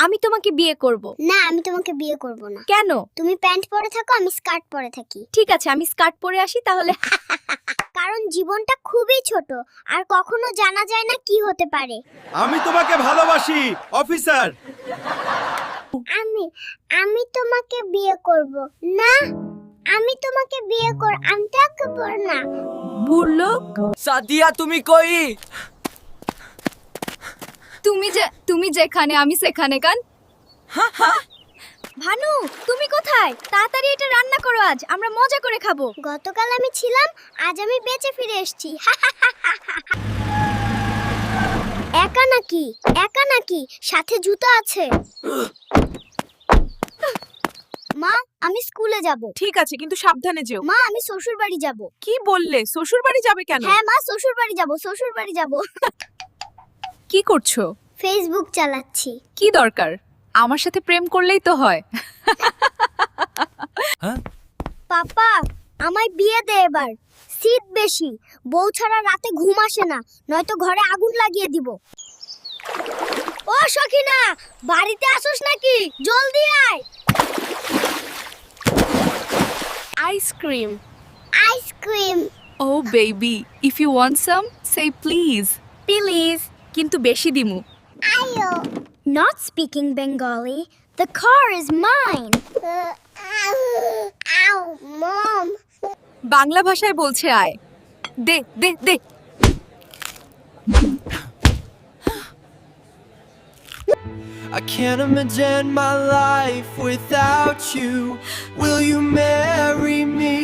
আমি তোমাকে বিয়ে করব। না, আমি তোমাকে বিয়ে করব না। কেন? তুমি প্যান্ট পরে থাকো, আমি স্কার্ট পরে থাকি। ঠিক আছে, আমি স্কার্ট পরে আসি তাহলে। কারণ জীবনটা খুবই ছোট, আর কখনো জানা যায় না কি হতে পারে। আমি তোমাকে ভালোবাসি অফিসার। আমি আমি তোমাকে বিয়ে করব না। আমি তোমাকে বিয়ে আমি থাকবো না। বুড়লোক, সাদিয়া তুমি কই? তুমি যেখানে আমি সেখানে কান। ভানু, তুমি কোথায়? তাড়াতাড়ি এটা রান্না করো, আজ আমরা মজা করে খাবো। গতকাল আমি ছিলাম, আজ আমি বেঁচে ফিরে এসেছি। একা নাকি? একা নাকি? সাথে জুতো আছে। মা, আমি স্কুলে যাব। ঠিক আছে, কিন্তু সাবধানে যেও। মা, আমি শ্বশুর বাড়ি যাব। কি বললে? শ্বশুর বাড়ি যাবে কেন? হ্যাঁ মা, শ্বশুর বাড়ি যাব, শ্বশুর বাড়ি যাব। কি করছো? ফেসবুক চালাচ্ছি। কি দরকার? আমার সাথে প্রেম করলেই তো হয়। পাপা, আমায় বিয়ে দে এবার। শীত বেশি, বউ ছাড়া রাতে ঘুম আসে না, নয়তো ঘরে আগুন লাগিয়ে দিব। ও সখিনা, বাড়িতে আসোস নাকি? জলদি আয়। Ice cream. Ice cream. Oh baby, if you want some, say please. Please, কিন্তু বেশি দিমু। Ayo. Not speaking Bengali. The car is mine. Ow, Mom. Bangla ভাষায় বলছে আয়। দে দে দে। I can't imagine my life without you. Will you marry me?